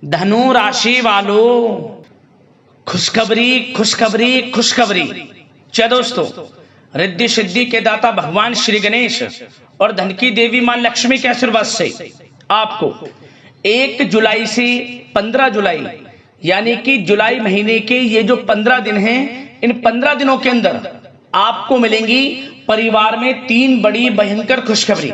धनु राशि वालों, खुशखबरी खुशखबरी खुशखबरी। क्या दोस्तों, रिद्धि सिद्धि के दाता भगवान श्री गणेश और धन की देवी मां लक्ष्मी के आशीर्वाद से आपको 1 जुलाई से 15 जुलाई यानी कि जुलाई महीने के ये जो 15 दिन हैं, इन 15 दिनों के अंदर आपको मिलेंगी परिवार में 3 बड़ी भयंकर खुशखबरी।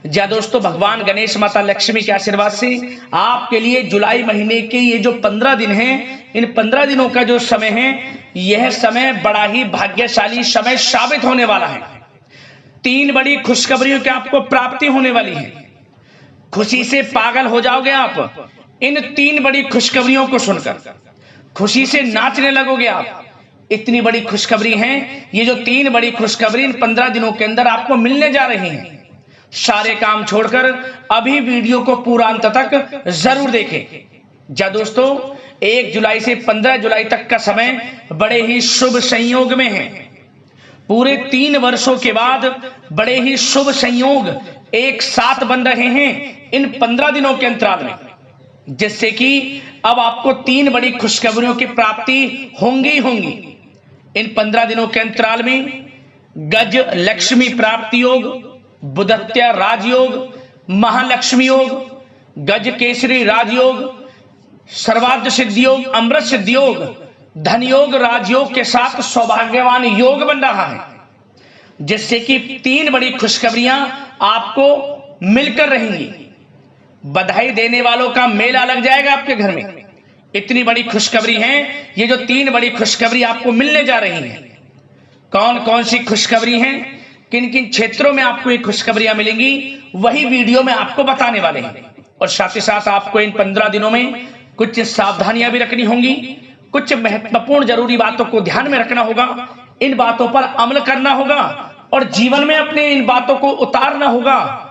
जा दोस्तों, भगवान गणेश माता लक्ष्मी के आशीर्वाद से आपके लिए जुलाई महीने के ये जो 15 दिन हैं, इन 15 दिनों का जो समय है, यह समय बड़ा ही भाग्यशाली समय साबित होने वाला है। 3 बड़ी खुशखबरियों की आपको प्राप्ति होने वाली है। खुशी से पागल हो जाओगे आप इन 3 बड़ी खुशखबरियों को सुनकर, खुशी से नाचने लगोगे आप। इतनी बड़ी खुशखबरी है ये जो 3 बड़ी खुशखबरी इन 15 दिनों के अंदर आपको मिलने जा रही हैं। सारे काम छोड़कर अभी वीडियो को पूरा अंत तक जरूर देखें। जा दोस्तों, 1 जुलाई से 15 जुलाई तक का समय बड़े ही शुभ संयोग में है। पूरे 3 वर्षों के बाद बड़े ही शुभ संयोग एक साथ बन रहे हैं इन 15 दिनों के अंतराल में, जिससे कि अब आपको 3 बड़ी खुशखबरियों की प्राप्ति होंगी होंगी। इन 15 दिनों के अंतराल में गज लक्ष्मी प्राप्ति योग, बुधत्या राजयोग, महालक्ष्मी योग, गज केसरी राजयोग, सर्वार्थ सिद्धि योग, अमृत सिद्धि योग, धन योग, राजयोग के साथ सौभाग्यवान योग बन रहा है, जिससे कि 3 बड़ी खुशखबरियां आपको मिलकर रहेंगी। बधाई देने वालों का मेला लग जाएगा आपके घर में। इतनी बड़ी खुशखबरी है ये जो 3 बड़ी खुशखबरी आपको मिलने जा रही हैं। कौन कौन सी खुशखबरी हैं, किन किन क्षेत्रों में आपको ये खुशखबरियां मिलेंगी, वही वीडियो में आपको बताने वाले हैं। और साथ ही साथ आपको इन 15 दिनों में कुछ सावधानियां भी रखनी होंगी, कुछ महत्वपूर्ण जरूरी बातों को ध्यान में रखना होगा, इन बातों पर अमल करना होगा और जीवन में अपने इन बातों को उतारना होगा,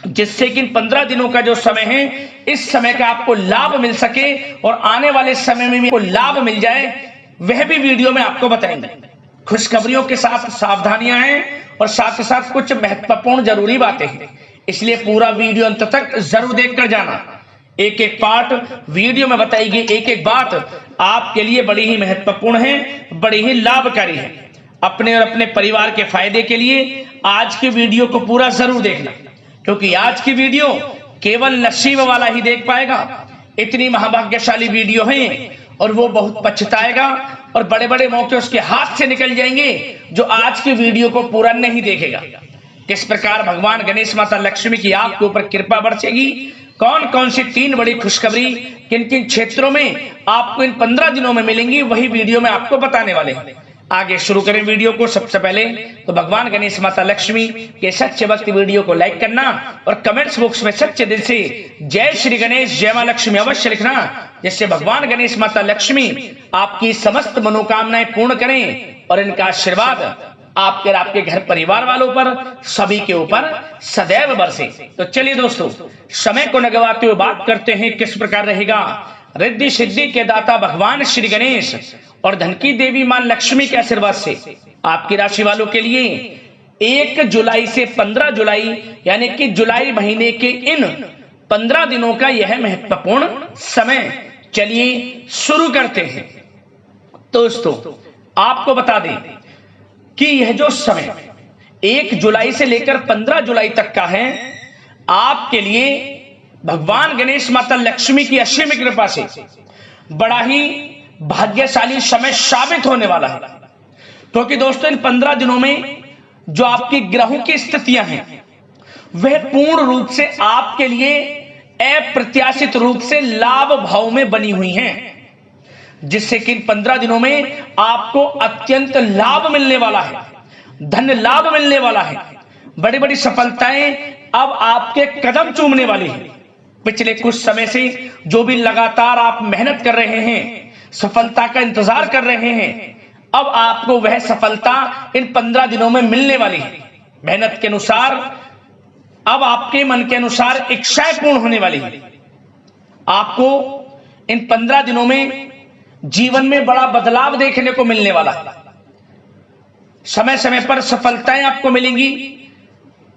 जिससे कि इन 15 दिनों का जो समय है, इस समय का आपको लाभ मिल सके और आने वाले समय में भी आपको लाभ मिल जाए, वह भी वीडियो में आपको बताएंगे। खुशखबरियों के साथ सावधानियां हैं और साथ ही साथ कुछ महत्वपूर्ण जरूरी बातें हैं, इसलिए पूरा वीडियो अंत तक जरूर देखकर जाना। एक एक पार्ट वीडियो में बताएगी, एक एक बात आपके लिए बड़ी ही महत्वपूर्ण है, बड़ी ही लाभकारी है। अपने और अपने परिवार के फायदे के लिए आज की वीडियो को पूरा जरूर देखना, क्योंकि आज की वीडियो केवल नसीब वाला ही देख पाएगा। इतनी महाभाग्यशाली वीडियो है और वो बहुत पछताएगा और बड़े बड़े मौके उसके हाथ से निकल जाएंगे जो आज की वीडियो को पूरा नहीं देखेगा। किस प्रकार भगवान गणेश माता लक्ष्मी की आपके ऊपर कृपा बरसेगी, कौन कौन सी 3 बड़ी खुशखबरी किन किन क्षेत्रों में आपको इन 15 दिनों में मिलेंगी, वही वीडियो में आपको बताने वाले हैं। आगे शुरू करें वीडियो को। सबसे पहले तो भगवान गणेश माता लक्ष्मी के सच्चे भक्त वीडियो को लाइक करना और कमेंट्स बॉक्स में सच्चे दिल से जय श्री गणेश, जय मां लक्ष्मी अवश्य लिखना, जिससे भगवान गणेश माता लक्ष्मी आपकी समस्त मनोकामनाएं पूर्ण करें और इनका आशीर्वाद आपके और आपके घर परिवार वालों पर, सभी के ऊपर सदैव बरसे। तो चलिए दोस्तों, समय को न गवाते हुए बात करते हैं किस प्रकार रहेगा रिद्धि सिद्धि के दाता भगवान श्री गणेश और धन की देवी मां लक्ष्मी के आशीर्वाद से आपकी राशि वालों के लिए 1 जुलाई से 15 जुलाई यानी कि जुलाई महीने के इन 15 दिनों का यह महत्वपूर्ण समय। चलिए शुरू करते हैं। दोस्तों, आपको बता दें कि यह जो समय 1 जुलाई से लेकर 15 जुलाई तक का है, आपके लिए भगवान गणेश माता लक्ष्मी की असीम कृपा से बड़ा ही भाग्यशाली समय साबित होने वाला है। क्योंकि दोस्तों, इन 15 दिनों में जो आपकी ग्रहों की स्थितियां हैं, वह पूर्ण रूप से आपके लिए अप्रत्याशित रूप से लाभ भाव में बनी हुई हैं, जिससे कि इन 15 दिनों में आपको अत्यंत लाभ मिलने वाला है, धन लाभ मिलने वाला है। बड़ी बड़ी सफलताएं अब आपके कदम चूमने वाली है। पिछले कुछ समय से जो भी लगातार आप मेहनत कर रहे हैं, सफलता का इंतजार कर रहे हैं, अब आपको वह सफलता इन 15 दिनों में मिलने वाली है। मेहनत के अनुसार अब आपके मन के अनुसार इच्छाएं पूर्ण होने वाली है। आपको इन 15 दिनों में जीवन में बड़ा बदलाव देखने को मिलने वाला है। समय समय पर सफलताएं आपको मिलेंगी,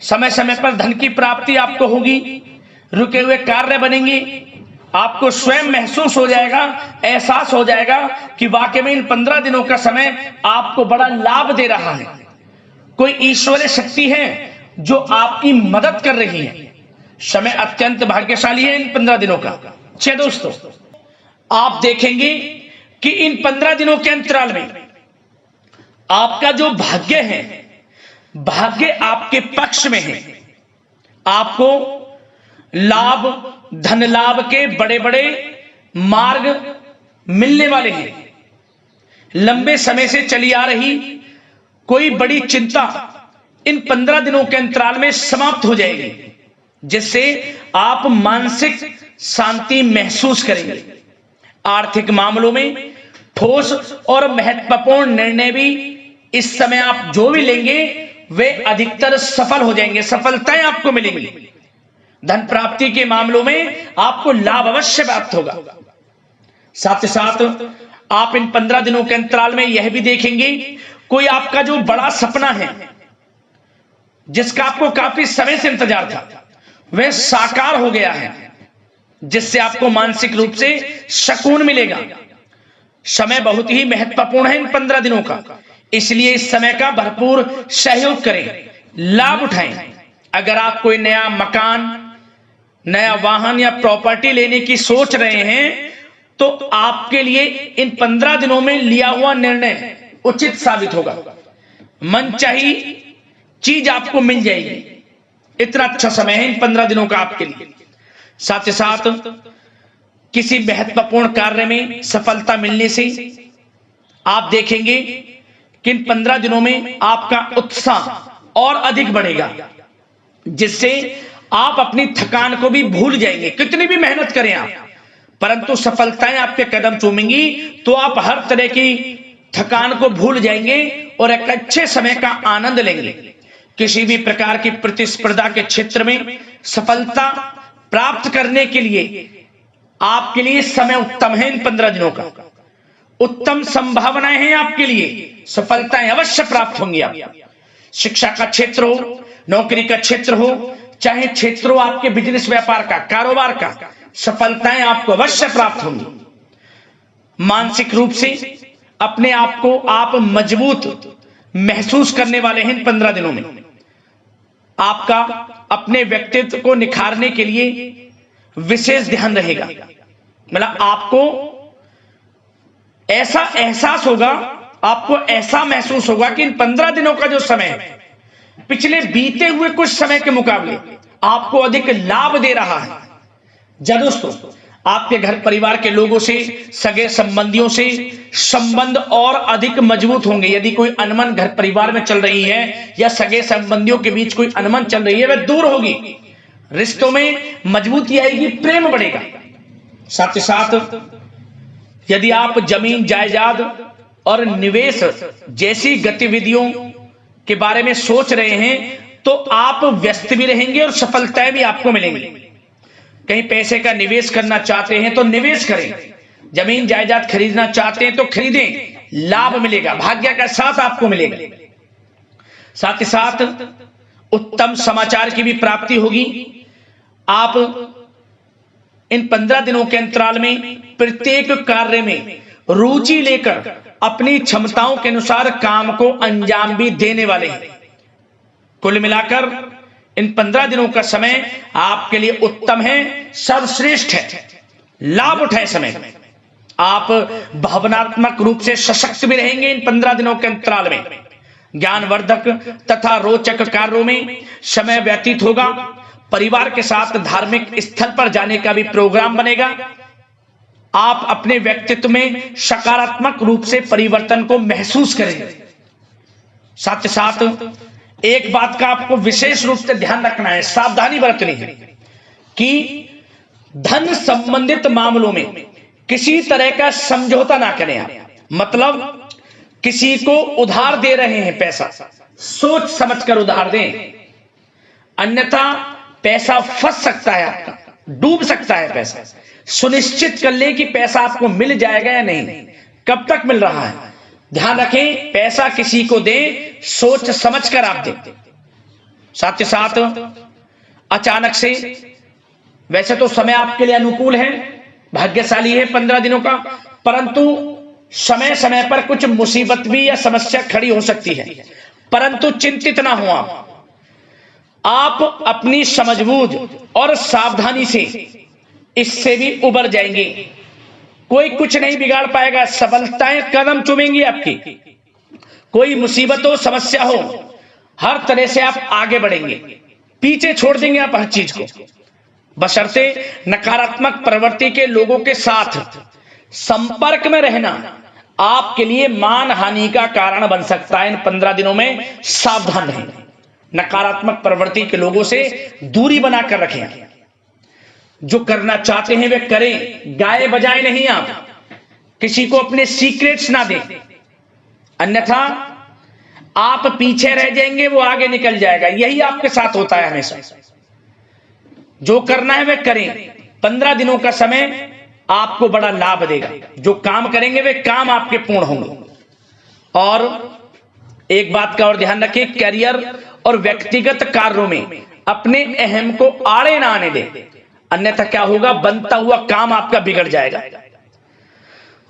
समय समय पर धन की प्राप्ति आपको होगी, रुके हुए कार्य बनेंगे आपको स्वयं महसूस हो जाएगा, एहसास हो जाएगा कि वाकई में इन 15 दिनों का समय आपको बड़ा लाभ दे रहा है। कोई ईश्वरीय शक्ति है जो आपकी मदद कर रही है। समय अत्यंत भाग्यशाली है इन 15 दिनों का। अच्छा दोस्तों, आप देखेंगे कि इन 15 दिनों के अंतराल में आपका जो भाग्य है, भाग्य आपके पक्ष में है। आपको लाभ, धन लाभ के बड़े बड़े मार्ग मिलने वाले हैं। लंबे समय से चली आ रही कोई बड़ी चिंता इन 15 दिनों के अंतराल में समाप्त हो जाएगी, जिससे आप मानसिक शांति महसूस करेंगे। आर्थिक मामलों में ठोस और महत्वपूर्ण निर्णय भी इस समय आप जो भी लेंगे वे अधिकतर सफल हो जाएंगे, सफलताएं आपको मिलेंगी। धन प्राप्ति के मामलों में आपको लाभ अवश्य प्राप्त होगा। साथ ही साथ आप इन 15 दिनों के अंतराल में यह भी देखेंगे, कोई आपका जो बड़ा सपना है, जिसका आपको काफी समय से इंतजार था, वह साकार हो गया है, जिससे आपको मानसिक रूप से सुकून मिलेगा। समय बहुत ही महत्वपूर्ण है इन 15 दिनों का, इसलिए इस समय का भरपूर सहयोग करें, लाभ उठाएं। अगर आप कोई नया मकान, नया वाहन या प्रॉपर्टी लेने की सोच रहे हैं, तो आपके लिए इन 15 दिनों में लिया हुआ निर्णय उचित साबित होगा। मनचाही चीज आपको मिल जाएगी। इतना अच्छा समय है इन 15 दिनों का आपके लिए। साथ ही साथ किसी महत्वपूर्ण कार्य में सफलता मिलने से आप देखेंगे कि इन 15 दिनों में आपका उत्साह और अधिक बढ़ेगा, जिससे आप अपनी थकान को भी भूल जाएंगे। कितनी भी मेहनत करें आप, परंतु सफलताएं आपके कदम चूमेंगी तो आप हर तरह की थकान को भूल जाएंगे और एक अच्छे समय का आनंद लेंगे। किसी भी प्रकार की प्रतिस्पर्धा के क्षेत्र में सफलता प्राप्त करने के लिए आपके लिए समय उत्तम है। इन 15 दिनों का उत्तम संभावनाएं हैं आपके लिए, सफलताएं अवश्य प्राप्त होंगी। आप शिक्षा का क्षेत्र हो, नौकरी का क्षेत्र हो, चाहे क्षेत्र हो आपके बिजनेस व्यापार का, कारोबार का, सफलताएं आपको अवश्य प्राप्त होंगी। मानसिक रूप से अपने आप को आप मजबूत महसूस करने वाले हैं इन 15 दिनों में। आपका अपने व्यक्तित्व को निखारने के लिए विशेष ध्यान रहेगा। मतलब आपको ऐसा एहसास होगा, आपको ऐसा महसूस होगा कि इन 15 दिनों का जो समय है, पिछले बीते हुए कुछ समय के मुकाबले आपको अधिक लाभ दे रहा है। जब दोस्तों आपके घर परिवार के लोगों से, सगे संबंधियों से संबंध और अधिक मजबूत होंगे। यदि कोई अनबन घर परिवार में चल रही है या सगे संबंधियों के बीच कोई अनबन चल रही है, वह दूर होगी, रिश्तों में मजबूती आएगी, प्रेम बढ़ेगा। साथ ही साथ यदि आप जमीन जायदाद और निवेश जैसी गतिविधियों के बारे में सोच रहे हैं, तो आप व्यस्त भी रहेंगे और सफलताएं भी आपको मिलेंगी। कहीं पैसे का निवेश करना चाहते हैं तो निवेश करें, जमीन जायदाद खरीदना चाहते हैं तो खरीदें, लाभ मिलेगा, भाग्य का साथ आपको मिलेगा। साथ ही साथ उत्तम समाचार की भी प्राप्ति होगी। आप इन 15 दिनों के अंतराल में प्रत्येक कार्य में रुचि लेकर अपनी क्षमताओं के अनुसार काम को अंजाम भी देने वाले हैं। कुल मिलाकर इन 15 दिनों का समय आपके लिए उत्तम है, सर्वश्रेष्ठ है। लाभ उठाए समय में। आप भावनात्मक रूप से सशक्त भी रहेंगे इन 15 दिनों के अंतराल में। ज्ञानवर्धक तथा रोचक कार्यों में समय व्यतीत होगा। परिवार के साथ धार्मिक स्थल पर जाने का भी प्रोग्राम बनेगा। आप अपने व्यक्तित्व में सकारात्मक रूप से परिवर्तन को महसूस करेंगे। साथ ही साथ एक बात का आपको विशेष रूप से ध्यान रखना है, सावधानी बरतनी है कि धन संबंधित मामलों में किसी तरह का समझौता ना करें आप। मतलब किसी को उधार दे रहे हैं पैसा, सोच समझकर उधार दें, अन्यथा पैसा फंस सकता है, आपका डूब सकता है पैसा। सुनिश्चित कर लें कि पैसा आपको मिल जाएगा या नहीं, कब तक मिल रहा है। ध्यान रखें, पैसा किसी को दें, सोच समझकर आप दें। साथ ही साथ अचानक से, वैसे तो समय आपके लिए अनुकूल है, भाग्यशाली है 15 दिनों का, परंतु समय समय पर कुछ मुसीबत भी या समस्या खड़ी हो सकती है। परंतु चिंतित ना हो आप अपनी समझबूझ और सावधानी से इससे भी उबर जाएंगे। कोई कुछ नहीं बिगाड़ पाएगा, सफलताएं कदम चूमेंगी आपकी। कोई मुसीबत हो, समस्या हो, हर तरह से आप आगे बढ़ेंगे, पीछे छोड़ देंगे आप हर चीज को। बशर्ते नकारात्मक प्रवृत्ति के लोगों के साथ संपर्क में रहना आपके लिए मान हानि का कारण बन सकता है। इन 15 दिनों में सावधान रहें, नकारात्मक प्रवृत्ति के लोगों से दूरी बनाकर रखें। जो करना चाहते हैं वे करें, गाए बजाए नहीं। आप किसी को अपने सीक्रेट्स ना दें, अन्यथा आप पीछे रह जाएंगे, वो आगे निकल जाएगा। यही आपके साथ होता है हमेशा। जो करना है वे करें। 15 दिनों का समय आपको बड़ा लाभ देगा। जो काम करेंगे वे काम आपके पूर्ण होंगे। और एक बात का और ध्यान रखें, करियर और व्यक्तिगत कार्यों में अपने अहम को आड़े ना आने दें, अन्यथा क्या होगा, बनता हुआ काम आपका बिगड़ जाएगा।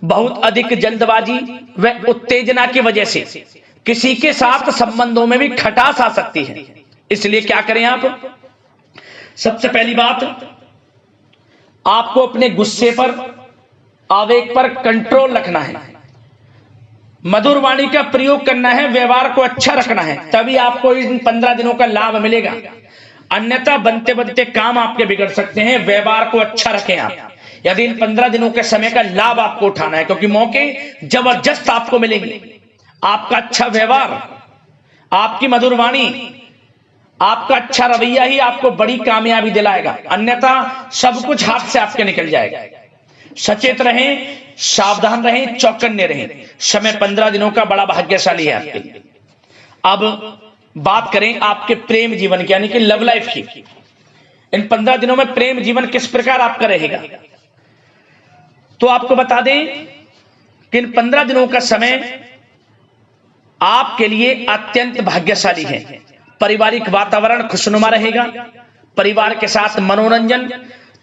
बहुत अधिक जल्दबाजी व उत्तेजना की वजह से किसी के साथ संबंधों में भी खटास आ सकती है। इसलिए क्या करें आप, सबसे पहली बात, आपको अपने गुस्से पर, आवेग पर कंट्रोल रखना है। मधुर वाणी का प्रयोग करना है, व्यवहार को अच्छा रखना है, तभी आपको इन 15 दिनों का लाभ मिलेगा। अन्यथा बनते बनते काम आपके बिगड़ सकते हैं। व्यवहार को अच्छा रखें आप, यदि इन 15 दिनों के समय का लाभ आपको उठाना है, क्योंकि मौके जबरदस्त आपको मिलेंगे। आपका अच्छा व्यवहार, आपकी मधुर वाणी, आपका अच्छा रवैया ही आपको बड़ी कामयाबी दिलाएगा, अन्यथा सब कुछ हाथ से आपके निकल जाएगा। सचेत रहें, सावधान रहें, चौकन्ने रहें। समय 15 दिनों का बड़ा भाग्यशाली है आपके लिए। अब बात करें आपके प्रेम जीवन की, यानी कि लव लाइफ की। इन 15 दिनों में प्रेम जीवन किस प्रकार आपका रहेगा, तो आपको बता दें कि इन 15 दिनों का समय आपके लिए अत्यंत भाग्यशाली है। पारिवारिक वातावरण खुशनुमा रहेगा। परिवार के साथ मनोरंजन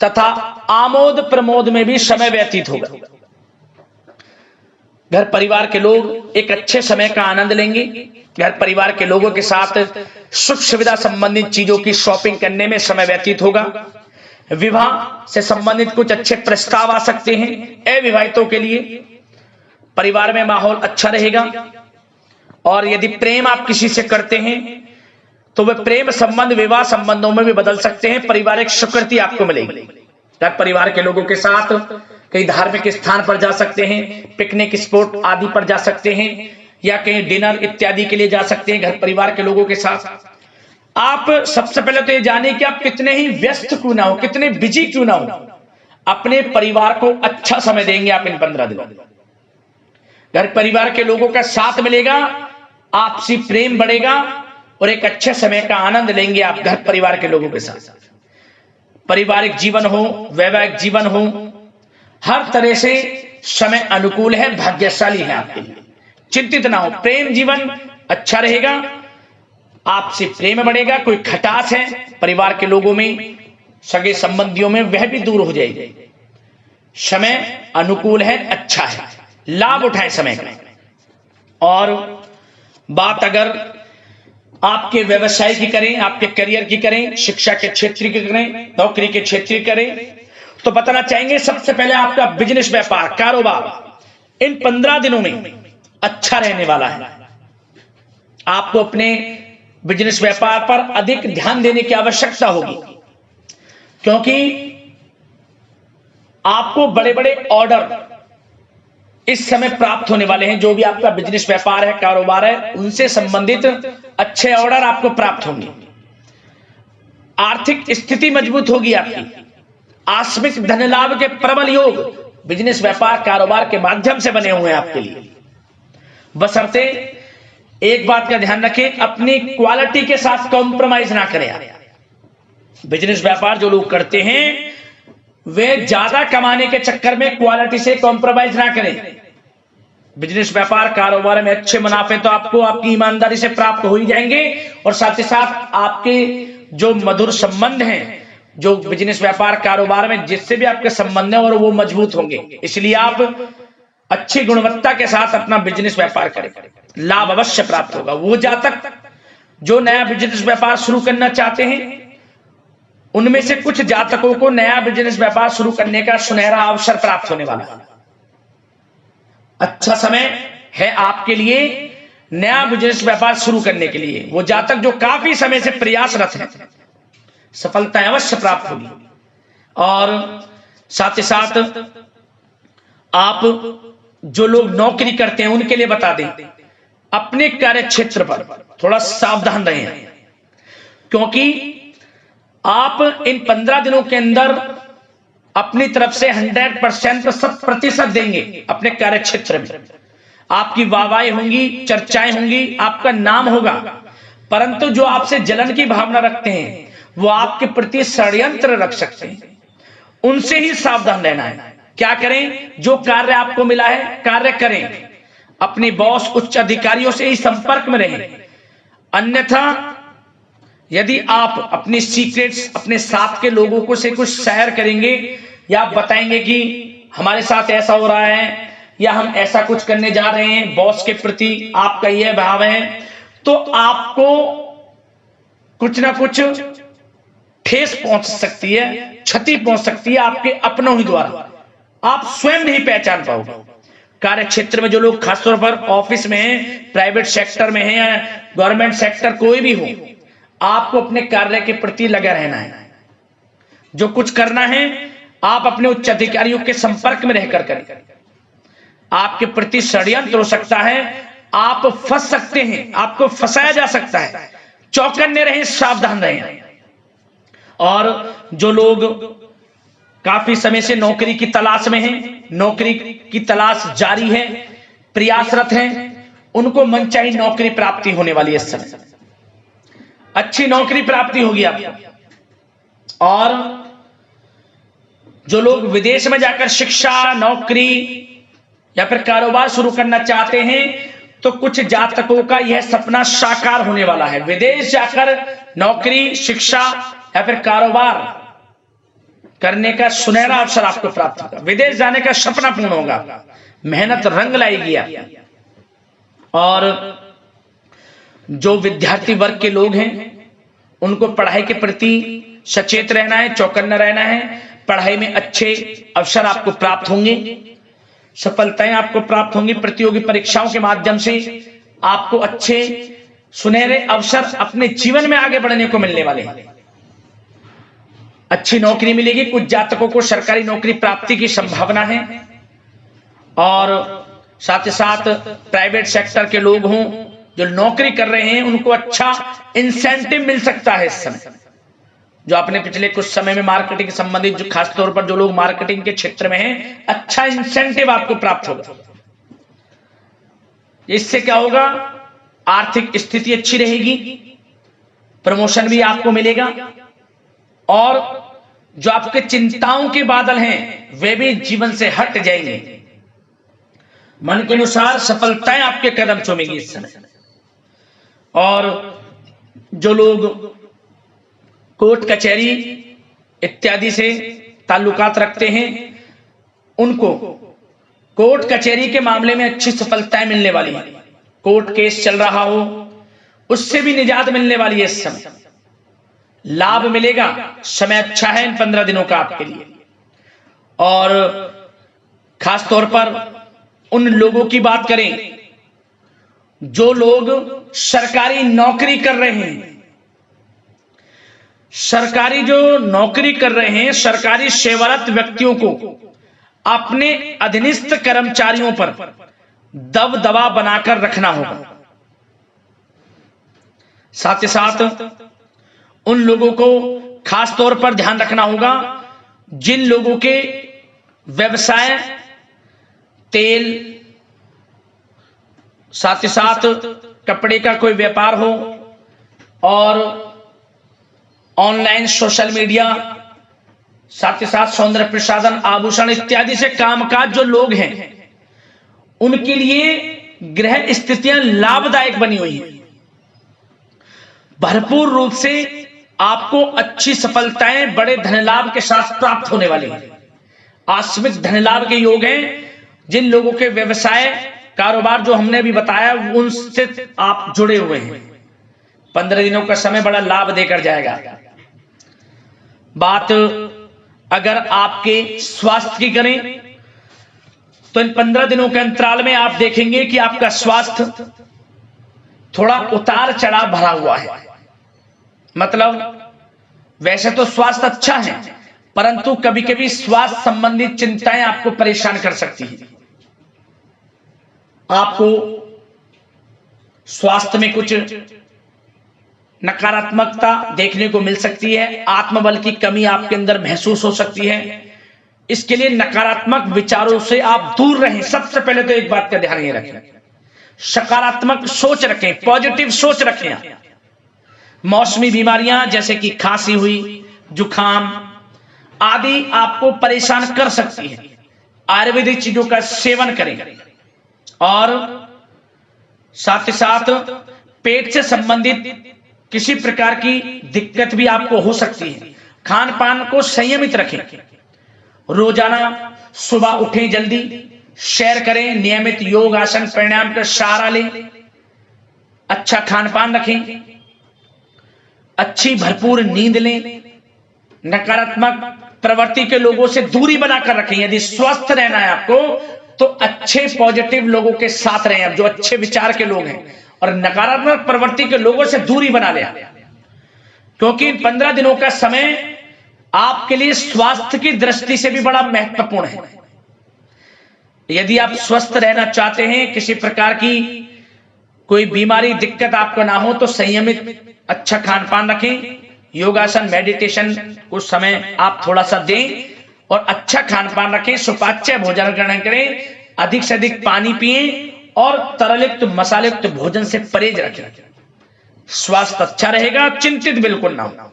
तथा आमोद प्रमोद में भी समय व्यतीत होगा। घर परिवार के लोग एक अच्छे समय का आनंद लेंगे। घर परिवार के लोगों के साथ सुख सुविधा संबंधित चीजों की शॉपिंग करने में समय व्यतीत होगा। विवाह से संबंधित कुछ अच्छे प्रस्ताव आ सकते हैं अविवाहितों के लिए। परिवार में माहौल अच्छा रहेगा। और यदि प्रेम आप किसी से करते हैं तो वह प्रेम संबंध विवाह संबंधों में भी बदल सकते हैं। पारिवारिक स्वीकृति आपको मिलेगी। घर परिवार के लोगों के साथ कहीं धार्मिक स्थान पर जा सकते हैं, पिकनिक स्पॉट आदि पर जा सकते हैं, या कहीं डिनर इत्यादि के लिए जा सकते हैं घर परिवार के लोगों के साथ। आप सबसे पहले तो ये जाने कि आप कितने ही व्यस्त क्यों ना हो, कितने बिजी क्यों ना हो, अपने परिवार को अच्छा समय देंगे आप इन 15 दिनों। घर परिवार के लोगों का साथ मिलेगा, आपसी प्रेम बढ़ेगा और एक अच्छे समय का आनंद लेंगे आप घर परिवार के लोगों के साथ। पारिवारिक जीवन हो, वैवाहिक जीवन हो, हर तरह से समय अनुकूल है, भाग्यशाली है आपके लिए। चिंतित ना हो, प्रेम जीवन अच्छा रहेगा, आपसे प्रेम बढ़ेगा। कोई खटास है परिवार के लोगों में, सगे संबंधियों में, वह भी दूर हो जाएगी। समय अनुकूल है, अच्छा है, लाभ उठाएं समय का। और बात अगर आपके व्यवसाय की करें, आपके करियर की करें, शिक्षा के क्षेत्र की करें, नौकरी के क्षेत्र की करें, तो बताना चाहेंगे सबसे पहले आपका बिजनेस, व्यापार, कारोबार इन 15 दिनों में अच्छा रहने वाला है। आपको अपने बिजनेस व्यापार पर अधिक ध्यान देने की आवश्यकता होगी, क्योंकि आपको बड़े बड़े ऑर्डर इस समय प्राप्त होने वाले हैं। जो भी आपका बिजनेस व्यापार है, कारोबार है, उनसे संबंधित अच्छे ऑर्डर आपको प्राप्त होंगे। आर्थिक स्थिति मजबूत होगी आपकी। आकस्मिक धन लाभ के प्रबल योग बिजनेस व्यापार कारोबार के माध्यम से बने हुए हैं आपके लिए। बशर्ते एक बात का ध्यान रखें, अपनी क्वालिटी के साथ कॉम्प्रोमाइज ना करें आप। बिजनेस व्यापार जो लोग करते हैं वे ज्यादा कमाने के चक्कर में क्वालिटी से कॉम्प्रोमाइज ना करें। बिजनेस व्यापार कारोबार में अच्छे मुनाफे तो आपको आपकी ईमानदारी से प्राप्त हो ही जाएंगे, और साथ ही साथ आपके जो मधुर संबंध हैं जो बिजनेस व्यापार कारोबार में जिससे भी आपके संबंध है और वो मजबूत होंगे। इसलिए आप अच्छी गुणवत्ता के साथ अपना बिजनेस व्यापार करें, लाभ अवश्य प्राप्त होगा। वो जातक जो नया बिजनेस व्यापार शुरू करना चाहते हैं, उनमें से कुछ जातकों को नया बिजनेस व्यापार शुरू करने का सुनहरा अवसर प्राप्त होने वाला है। अच्छा समय है आपके लिए नया बिजनेस व्यापार शुरू करने के लिए। वो जातक जो काफी समय से प्रयासरत हैं, सफलता अवश्य प्राप्त होगी। और साथ ही साथ आप जो लोग नौकरी करते हैं उनके लिए बता दें, अपने कार्य क्षेत्र पर थोड़ा सावधान रहें, क्योंकि आप इन 15 दिनों के अंदर अपनी तरफ से 100% 100% देंगे अपने कार्य क्षेत्र में। आपकी वाहवाही होंगी, चर्चाएं होंगी, आपका नाम होगा, परंतु जो आपसे जलन की भावना रखते हैं वो आपके प्रति षड्यंत्र रख सकते हैं। उनसे ही सावधान रहना है। क्या करें? जो कार्य आपको मिला है कार्य करें, अपने बॉस उच्च अधिकारियों से ही संपर्क में रहें। अन्यथा यदि आप अपनी सीक्रेट्स अपने साथ के लोगों को से कुछ शेयर करेंगे या आप बताएंगे कि हमारे साथ ऐसा हो रहा है या हम ऐसा कुछ करने जा रहे हैं, बॉस के प्रति आपका यह भाव है, तो आपको कुछ ना कुछ ठेस पहुंच सकती है, क्षति पहुंच सकती है आपके अपनों ही द्वारा। आप स्वयं नहीं पहचान पाओगे। कार्य क्षेत्र में जो लोग खासतौर पर ऑफिस में हैं, प्राइवेट सेक्टर में हैं या गवर्नमेंट सेक्टर कोई भी हो, आपको अपने कार्य के प्रति लगा रहना है। जो कुछ करना है आप अपने उच्च अधिकारियों के संपर्क में रहकर करें। आपके प्रति षड्यंत्र हो सकता है, आप फंस सकते हैं, आपको फंसाया जा सकता है। चौकन्ने रहें, सावधान रहें। और जो लोग काफी समय से नौकरी की तलाश में हैं, नौकरी की तलाश जारी है, प्रयासरत हैं, उनको मनचाही नौकरी प्राप्ति होने वाली है। इस समय अच्छी नौकरी प्राप्ति होगी आपको। और जो लोग विदेश में जाकर शिक्षा, नौकरी या फिर कारोबार शुरू करना चाहते हैं, तो कुछ जातकों का यह सपना साकार होने वाला है। विदेश जाकर नौकरी, शिक्षा या फिर कारोबार करने का सुनहरा अवसर आपको प्राप्त होगा। विदेश जाने का सपना पूर्ण होगा, मेहनत रंग लाएगी आपकी। और जो विद्यार्थी वर्ग के लोग हैं उनको पढ़ाई के प्रति सचेत रहना है, चौकन्ना रहना है। पढ़ाई में अच्छे अवसर आपको प्राप्त होंगे, सफलताएं आपको प्राप्त होंगी। प्रतियोगी परीक्षाओं के माध्यम से आपको अच्छे सुनहरे अवसर अपने जीवन में आगे बढ़ने को मिलने वाले हैं। अच्छी नौकरी मिलेगी। कुछ जातकों को सरकारी नौकरी प्राप्ति की संभावना है। और साथ ही साथ प्राइवेट सेक्टर के लोग हों जो नौकरी कर रहे हैं, उनको अच्छा इंसेंटिव मिल सकता है इस समय। जो आपने पिछले कुछ समय में मार्केटिंग संबंधित, जो खासतौर पर जो लोग मार्केटिंग के क्षेत्र में हैं, अच्छा इंसेंटिव आपको प्राप्त होगा। इससे क्या होगा? आर्थिक स्थिति अच्छी रहेगी, प्रमोशन भी आपको मिलेगा, और जो आपके चिंताओं के बादल हैं वे भी जीवन से हट जाएंगे। मन के अनुसार सफलताएं आपके कदम चूमेगी इस समय। और जो लोग कोर्ट कचहरी इत्यादि से ताल्लुकात रखते हैं, उनको कोर्ट कचहरी के मामले में अच्छी सफलताएं मिलने वाली है। कोर्ट केस चल रहा हो उससे भी निजात मिलने वाली है। इस समय लाभ मिलेगा। समय अच्छा है इन 15 दिनों का आपके लिए। और खास तौर पर उन लोगों की बात करें जो लोग सरकारी नौकरी कर रहे हैं। सरकारी जो नौकरी कर रहे हैं, सरकारी सेवारत व्यक्तियों को अपने अधीनस्थ कर्मचारियों पर दबदबा बनाकर रखना होगा। साथ ही साथ उन लोगों को खास तौर पर ध्यान रखना होगा जिन लोगों के व्यवसाय तेल, साथ ही साथ कपड़े का कोई व्यापार हो, और ऑनलाइन सोशल मीडिया, साथ ही साथ सौंदर्य प्रसाधन, आभूषण इत्यादि से कामकाज जो लोग हैं, उनके लिए ग्रह स्थितियां लाभदायक बनी हुई हैं। भरपूर रूप से आपको अच्छी सफलताएं बड़े धन लाभ के साथ प्राप्त होने वाली हैं। आकस्मिक धन लाभ के योग हैं। जिन लोगों के व्यवसाय कारोबार जो हमने अभी बताया उनसे आप जुड़े हुए हैं, 15 दिनों का समय बड़ा लाभ देकर जाएगा। बात अगर आपके स्वास्थ्य की करें तो इन 15 दिनों के अंतराल में आप देखेंगे कि आपका स्वास्थ्य थोड़ा उतार चढ़ाव भरा हुआ है। मतलब वैसे तो स्वास्थ्य अच्छा है, परंतु कभी कभी स्वास्थ्य संबंधित चिंताएं आपको परेशान कर सकती हैं। आपको स्वास्थ्य में कुछ नकारात्मकता देखने को मिल सकती है, आत्मबल की कमी आपके अंदर महसूस हो सकती है। इसके लिए नकारात्मक विचारों से आप दूर रहें। सबसे पहले तो एक बात का ध्यान ये रखें, सकारात्मक सोच रखें, पॉजिटिव सोच रखें। मौसमी बीमारियां जैसे कि खांसी हुई, जुखाम आदि आपको परेशान कर सकती है। आयुर्वेदिक चीजों का सेवन करें और साथ ही साथ पेट से संबंधित किसी प्रकार की दिक्कत भी आपको हो सकती है। खान पान को संयमित रखें। रोजाना सुबह उठें, जल्दी सैर करें, नियमित योग आसन प्राणायाम का सहारा लें, अच्छा खान पान रखें, अच्छी भरपूर नींद लें, नकारात्मक प्रवृत्ति के लोगों से दूरी बनाकर रखें। यदि स्वस्थ रहना है आपको तो अच्छे पॉजिटिव लोगों के साथ रहें, अब जो अच्छे विचार के लोग हैं, और नकारात्मक प्रवृत्ति के लोगों से दूरी बना लें, क्योंकि 15 दिनों का समय आपके लिए स्वास्थ्य की दृष्टि से भी बड़ा महत्वपूर्ण है। यदि आप स्वस्थ रहना चाहते हैं, किसी प्रकार की कोई बीमारी दिक्कत आपको ना हो, तो संयमित अच्छा खान पान रखें, योगासन मेडिटेशन कुछ समय आप थोड़ा सा दें और अच्छा खान पान रखें, सुपाच्य भोजन ग्रहण करें, अधिक से अधिक पानी पिएं और तरलयुक्त मसालेयुक्त भोजन से परहेज रखें। स्वास्थ्य अच्छा रहेगा, चिंतित बिल्कुल ना हो।